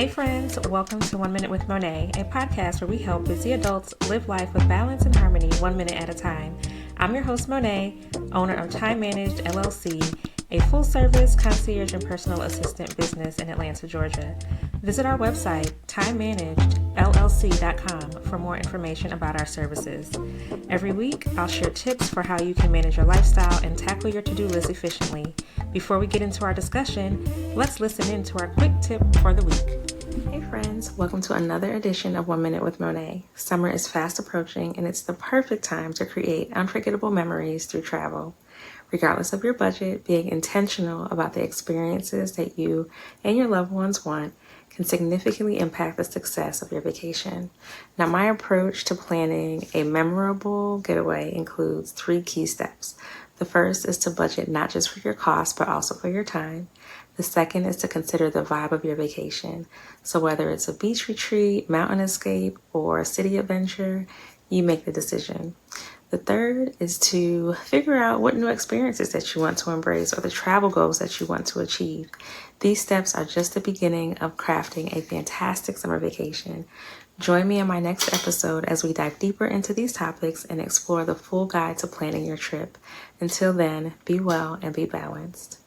Hey friends, welcome to 1 Minute with Monée, a podcast where we help busy adults live life with balance and harmony 1 minute at a time. I'm your host Monée, owner of Time Managed LLC, a full-service concierge and personal assistant business in Atlanta, Georgia. Visit our website, timemanagedllc.com, for more information about our services. Every week, I'll share tips for how you can manage your lifestyle and tackle your to-do list efficiently. Before we get into our discussion, let's listen in to our quick tip for the week. Hey friends, welcome to another edition of 1 Minute with Monée. Summer is fast approaching and it's the perfect time to create unforgettable memories through travel. Regardless of your budget, being intentional about the experiences that you and your loved ones want can significantly impact the success of your vacation. Now, my approach to planning a memorable getaway includes 3 key steps. The first is to budget not just for your costs, but also for your time. The second is to consider the vibe of your vacation. So whether it's a beach retreat, mountain escape, or a city adventure, you make the decision. The third is to figure out what new experiences that you want to embrace or the travel goals that you want to achieve. These steps are just the beginning of crafting a fantastic summer vacation. Join me in my next episode as we dive deeper into these topics and explore the full guide to planning your trip. Until then, be well and be balanced.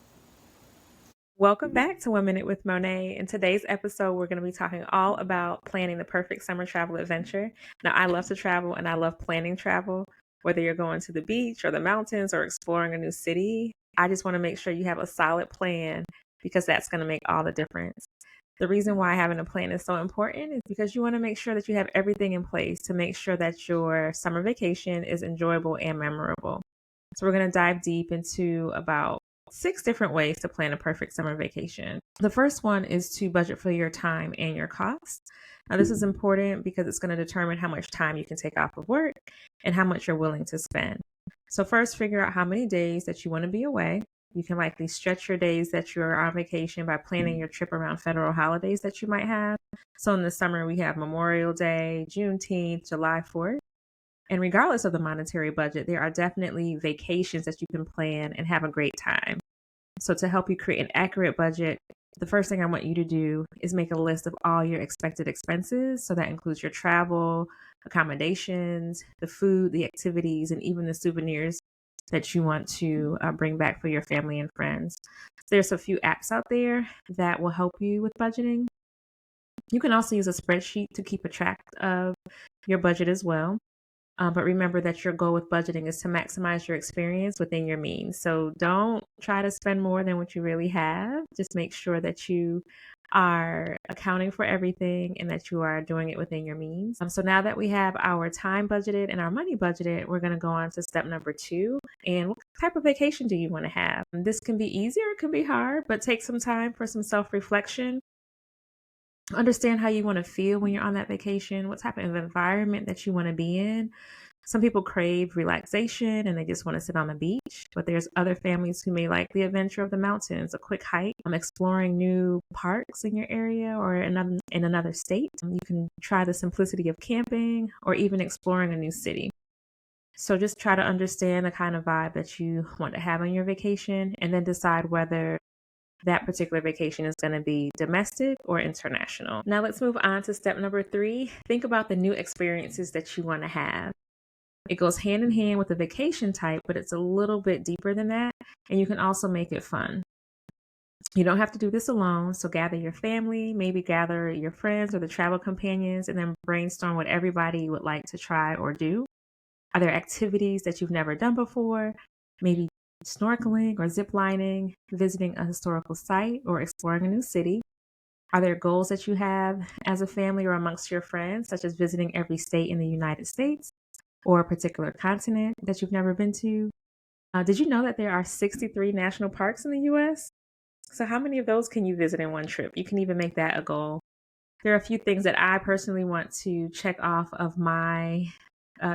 Welcome back to 1 Minute with Monée. In today's episode, we're going to be talking all about planning the perfect summer travel adventure. Now, I love to travel and I love planning travel. Whether you're going to the beach or the mountains or exploring a new city, I just want to make sure you have a solid plan because that's going to make all the difference. The reason why having a plan is so important is because you want to make sure that you have everything in place to make sure that your summer vacation is enjoyable and memorable. So we're going to dive deep into about 6 different ways to plan a perfect summer vacation. The first one is to budget for your time and your costs. Now, this is important because it's going to determine how much time you can take off of work and how much you're willing to spend. So first, figure out how many days that you want to be away. You can likely stretch your days that you're on vacation by planning your trip around federal holidays that you might have. So in the summer, we have Memorial Day, Juneteenth, July 4th. And regardless of the monetary budget, there are definitely vacations that you can plan and have a great time. So to help you create an accurate budget, the first thing I want you to do is make a list of all your expected expenses. So that includes your travel, accommodations, the food, the activities, and even the souvenirs that you want to bring back for your family and friends. There's a few apps out there that will help you with budgeting. You can also use a spreadsheet to keep a track of your budget as well. But remember that your goal with budgeting is to maximize your experience within your means. So don't try to spend more than what you really have. Just make sure that you are accounting for everything and that you are doing it within your means. So now that we have our time budgeted and our money budgeted, we're going to go on to step number 2. And what type of vacation do you want to have? This can be easy or it can be hard, but take some time for some self-reflection. Understand how you want to feel when you're on that vacation, what type of environment that you want to be in. Some people crave relaxation and they just want to sit on the beach, but there's other families who may like the adventure of the mountains, a quick hike, exploring new parks in your area or in another state. You can try the simplicity of camping or even exploring a new city. So just try to understand the kind of vibe that you want to have on your vacation and then decide whether that particular vacation is going to be domestic or international. Now let's move on to step number 3. Think about the new experiences that you want to have. It goes hand in hand with the vacation type, but it's a little bit deeper than that. And you can also make it fun. You don't have to do this alone. So gather your family, maybe gather your friends or the travel companions, and then brainstorm what everybody would like to try or do. Are there activities that you've never done before? Maybe snorkeling or zip lining, visiting a historical site, or exploring a new city? Are there goals that you have as a family or amongst your friends, such as visiting every state in the United States or a particular continent that you've never been to? Did you know that there are 63 national parks in the U.S.? So how many of those can you visit in one trip? You can even make that a goal. There are a few things that I personally want to check off of my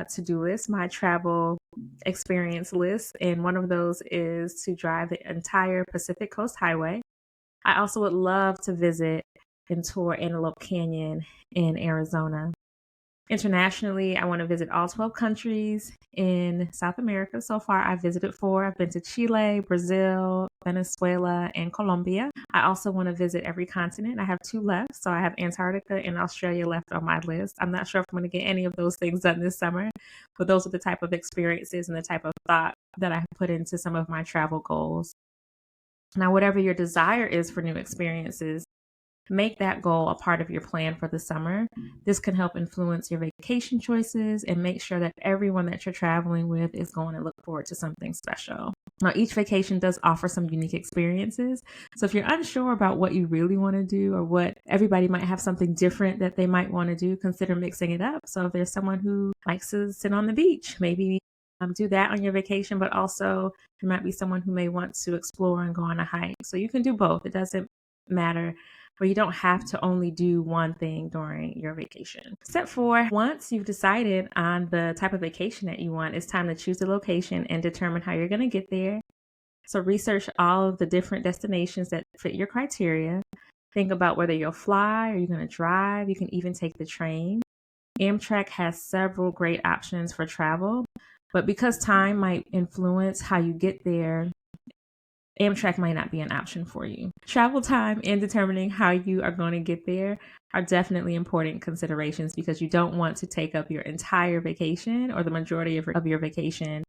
to-do list, my travel experience list, and one of those is to drive the entire Pacific Coast Highway. I also would love to visit and tour Antelope Canyon in Arizona. Internationally, I want to visit all 12 countries in South America. So far, I've visited 4. I've been to Chile, Brazil, Venezuela, and Colombia. I also want to visit every continent. I have 2 left. So I have Antarctica and Australia left on my list. I'm not sure if I'm going to get any of those things done this summer, but those are the type of experiences and the type of thought that I have put into some of my travel goals. Now, whatever your desire is for new experiences, make that goal a part of your plan for the summer. This can help influence your vacation choices and make sure that everyone that you're traveling with is going to look forward to something special. Now, each vacation does offer some unique experiences. So if you're unsure about what you really want to do, or what everybody might have something different that they might want to do, consider mixing it up. So if there's someone who likes to sit on the beach, maybe do that on your vacation, but also there might be someone who may want to explore and go on a hike. So you can do both. It doesn't matter, where you don't have to only do one thing during your vacation. Step 4, once you've decided on the type of vacation that you want, it's time to choose the location and determine how you're going to get there. So research all of the different destinations that fit your criteria. Think about whether you'll fly or you're going to drive. You can even take the train. Amtrak has several great options for travel, but because time might influence how you get there, Amtrak might not be an option for you. Travel time and determining how you are going to get there are definitely important considerations, because you don't want to take up your entire vacation or the majority of your vacation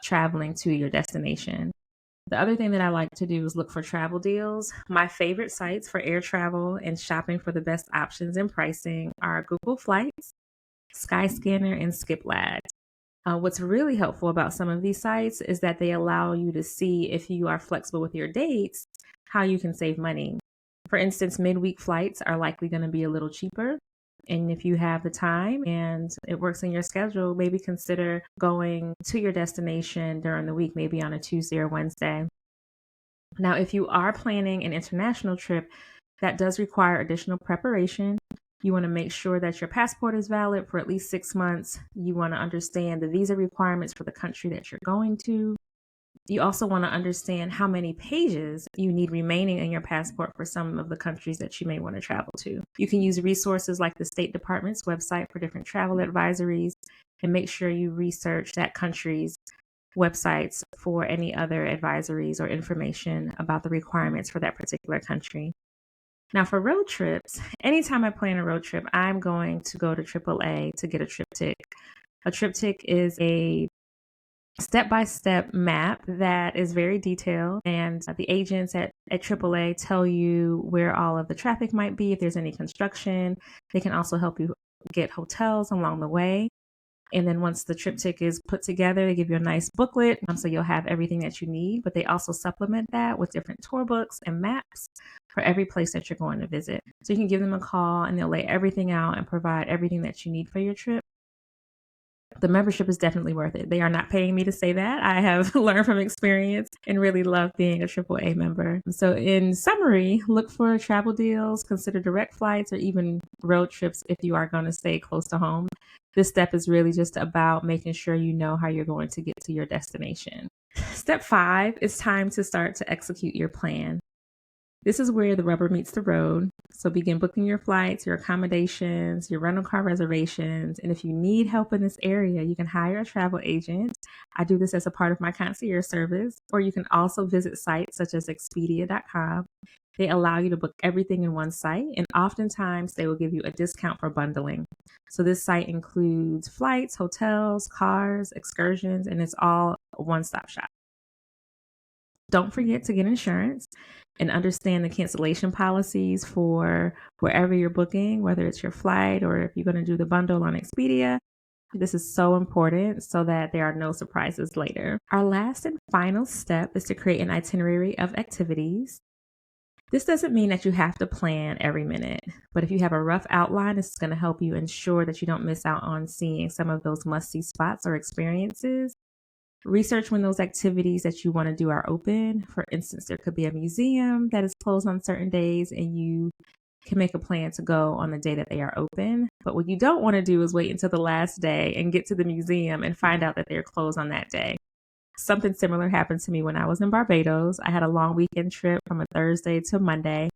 traveling to your destination. The other thing that I like to do is look for travel deals. My favorite sites for air travel and shopping for the best options and pricing are Google Flights, Skyscanner, and SkipLab. What's really helpful about some of these sites is that they allow you to see, if you are flexible with your dates, how you can save money. For instance, midweek flights are likely going to be a little cheaper. And if you have the time and it works in your schedule, maybe consider going to your destination during the week, maybe on a Tuesday or Wednesday. Now, if you are planning an international trip, that does require additional preparation. You want to make sure that your passport is valid for at least 6 months. You want to understand the visa requirements for the country that you're going to. You also want to understand how many pages you need remaining in your passport for some of the countries that you may want to travel to. You can use resources like the State Department's website for different travel advisories, and make sure you research that country's websites for any other advisories or information about the requirements for that particular country. Now, for road trips, anytime I plan a road trip, I'm going to go to AAA to get a triptych. A triptych is a step-by-step map that is very detailed, and the agents at AAA tell you where all of the traffic might be, if there's any construction. They can also help you get hotels along the way. And then once the triptych is put together, they give you a nice booklet, so you'll have everything that you need. But they also supplement that with different tour books and maps for every place that you're going to visit. So you can give them a call and they'll lay everything out and provide everything that you need for your trip. The membership is definitely worth it. They are not paying me to say that. I have learned from experience and really love being a AAA member. So in summary, look for travel deals, consider direct flights or even road trips if you are going to stay close to home. This step is really just about making sure you know how you're going to get to your destination. Step 5, it's time to start to execute your plan. This is where the rubber meets the road. So begin booking your flights, your accommodations, your rental car reservations. And if you need help in this area, you can hire a travel agent. I do this as a part of my concierge service, or you can also visit sites such as Expedia.com. They allow you to book everything in one site, and oftentimes they will give you a discount for bundling. So this site includes flights, hotels, cars, excursions, and it's all a one-stop shop. Don't forget to get insurance and understand the cancellation policies for wherever you're booking, whether it's your flight or if you're going to do the bundle on Expedia. This is so important so that there are no surprises later. Our last and final step is to create an itinerary of activities. This doesn't mean that you have to plan every minute, but if you have a rough outline, it's going to help you ensure that you don't miss out on seeing some of those must-see spots or experiences. Research when those activities that you want to do are open. For instance, there could be a museum that is closed on certain days and you can make a plan to go on the day that they are open. But what you don't want to do is wait until the last day and get to the museum and find out that they're closed on that day. Something similar happened to me when I was in Barbados. I had a long weekend trip from a Thursday to Monday.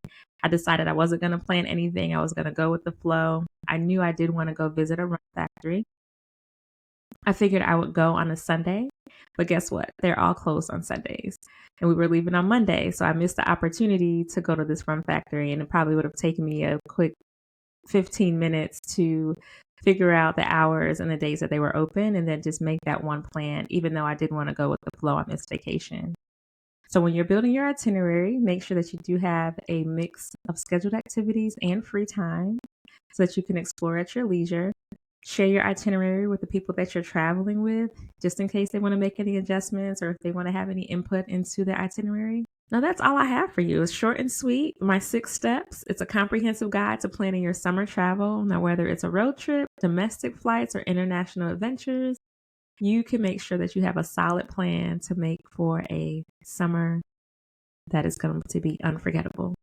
I decided I wasn't going to plan anything. I was going to go with the flow. I knew I did want to go visit a rum factory. I figured I would go on a Sunday, but guess what? They're all closed on Sundays. And we were leaving on Monday, so I missed the opportunity to go to this rum factory, and it probably would have taken me a quick 15 minutes to figure out the hours and the days that they were open and then just make that one plan, even though I did want to go with the flow on this vacation. So when you're building your itinerary, make sure that you do have a mix of scheduled activities and free time so that you can explore at your leisure. Share your itinerary with the people that you're traveling with, just in case they want to make any adjustments or if they want to have any input into the itinerary. Now, that's all I have for you. It's short and sweet. My 6 steps. It's a comprehensive guide to planning your summer travel. Now, whether it's a road trip, domestic flights, or international adventures, you can make sure that you have a solid plan to make for a summer that is going to be unforgettable.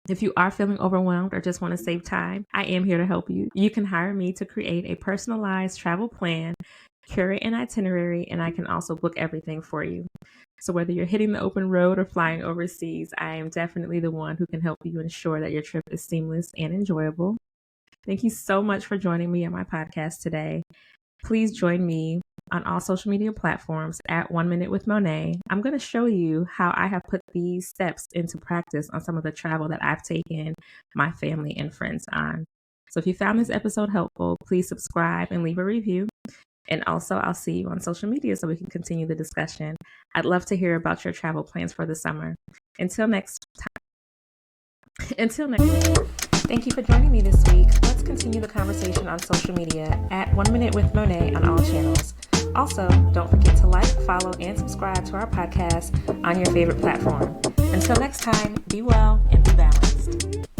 If you are feeling overwhelmed or just want to save time, I am here to help you. You can hire me to create a personalized travel plan, curate an itinerary, and I can also book everything for you. So whether you're hitting the open road or flying overseas, I am definitely the one who can help you ensure that your trip is seamless and enjoyable. Thank you so much for joining me on my podcast today. Please join me on all social media platforms at 1 Minute with Monée. I'm going to show you how I have put these steps into practice on some of the travel that I've taken my family and friends on. So if you found this episode helpful, please subscribe and leave a review. And also, I'll see you on social media so we can continue the discussion. I'd love to hear about your travel plans for the summer. Until next time. Thank you for joining me this week. Let's continue the conversation on social media at 1 Minute with Monée on all channels. Also, don't forget to like, follow, and subscribe to our podcast on your favorite platform. Until next time, be well and be balanced.